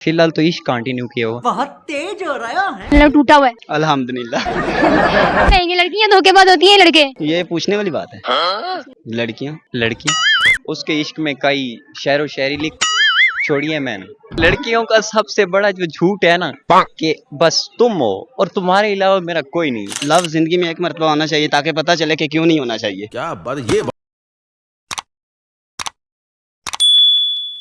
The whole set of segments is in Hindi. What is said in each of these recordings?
फिलहाल तो इश्क कंटिन्यू किया हुआ। बहुत तेज हो रहा है। मतलब टूटा हुआ है। अल्हम्दुलिल्लाह। कहेंगे लड़कियां धोखेबाज होती हैं लड़के। ये पूछने वाली बात है। लड़कियां उसके इश्क में कई शेर व शायरी लिख छोड़ी है मैंने। लड़कियों का सबसे बड़ा जो झूठ है ना कि बस तुम हो और तुम्हारे अलावा मेरा कोई नहीं। लव जिंदगी में एक मरतबा होना चाहिए ताकि पता चले कि क्यों नहीं होना चाहिए। क्या बात ये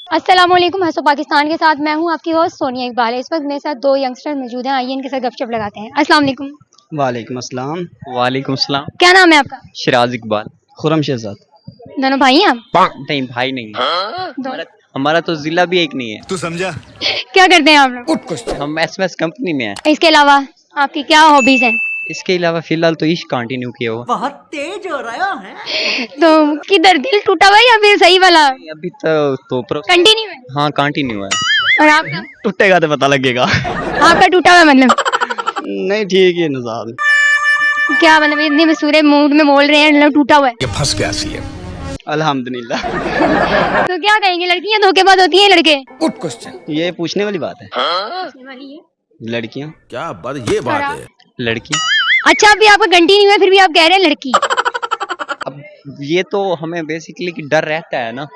अस्सलाम वालेकुम, हंसो पाकिस्तान के साथ मैं हूं आपकी होस्ट सोनिया इकबाल। इस वक्त मेरे साथ दो यंगस्टर मौजूद हैं, आइए इनके साथ गपशप लगाते हैं। अस्सलाम वालेकुम। वालेकुम अस्सलाम। वालेकुम अस्सलाम। क्या नाम है आपका? शिराज इकबाल। खुरम शहजाद। दोनों भाई हैं आप? नहीं भाई नहीं, हमारा तो जिला भी एक नहीं है। तू समझा? क्या करते हैं आप लोग? हम एसएमएस कंपनी में हैं। इसके अलावा आपकी क्या हॉबीज हैं? इसके अलावा फिलहाल तो इश्क कंटिन्यू किया हुआ। बहुत तेज हो रहा है। तो किधर दिल टूटा हुआ है या फिर सही वाला अभी तो कंटिन्यू है? हाँ कंटिन्यू है। और आपका? टूटेगा तो पता लगेगा। आपका टूटा हुआ है मतलब? नहीं ठीक है नजाद। क्या मतलब इतने मसूरे मूड में बोल रहे हैं, मतलब टूटा हुआ है? ये फंस गया सी है। अल्हम्दुलिल्लाह। तो क्या कहेंगे लड़कियां धोखेबाज होती हैं लड़के? Good question. ये पूछने वाली बात है। लड़कियां क्या बात ये बात है। लड़की अच्छा अभी आपका कंटिन्यू है फिर भी आप कह रहे हैं लड़की। अब ये तो हमें बेसिकली कि डर रहता है ना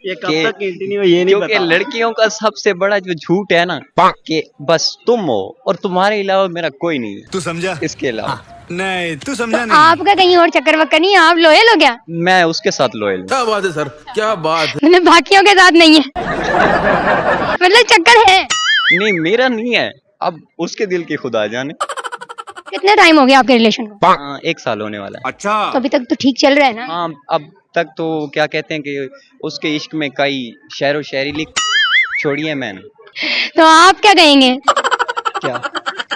ये कब तक कंटिन्यू है ये नहीं क्योंकि पता। लड़कियों का सबसे बड़ा जो झूठ है ना कि बस तुम हो और तुम्हारे अलावा मेरा कोई नहीं। तू समझा? इसके अलावा नहीं तू समझा तो नहीं। आपका कहीं और चक्कर वक्कर नहीं है? आप लोयल हो क्या? मैं उसके साथ लॉयल हूँ। क्या बात है सर, क्या बात है। मतलब बाकियों के साथ नहीं है? मतलब चक्कर है? नहीं मेरा नहीं है, अब उसके दिल की खुदा जाने। कितना टाइम हो गया आपके रिलेशन को? 1 साल होने वाला है। अच्छा तो अभी तक तो ठीक चल रहा है ना? हाँ अब तक तो क्या कहते हैं कि उसके इश्क में कई शेर व शायरी लिख छोड़ी है मैंने। तो आप क्या कहेंगे क्या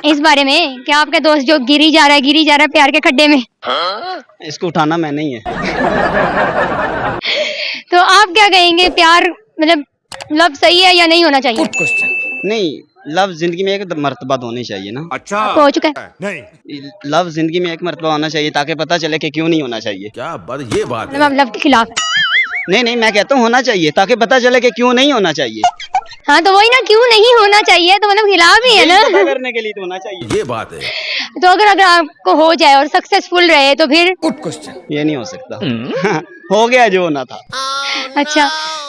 इस बारे में? क्या आपका दोस्त जो गिरी जा रहा है प्यार के खड्डे में, इसको उठाना मैं नहीं है। तो आप क्या कहेंगे? प्यार मतलब लव सही है या नहीं होना चाहिए? Good question. नहीं लव जिंदगी में एक मर्तबा होनी चाहिए ना। अच्छा आपको हो चुका है? नहीं। लव जिंदगी में एक मर्तबा होना चाहिए ताकि पता चले कि क्यों नहीं होना चाहिए। क्या बात ये बात मतलब है। आप लव के खिलाफ है? नहीं मैं कहता हूँ होना चाहिए ताकि पता चले कि क्यों नहीं होना चाहिए। हाँ तो वही ना, क्यों नहीं होना चाहिए तो मतलब खिलाफ ही है ना। पता करने के लिए तो होना चाहिए। ये बात है। तो अगर आपको हो जाए और सक्सेसफुल रहे तो फिर? Good question. ये नहीं हो सकता। हो गया जो होना था। अच्छा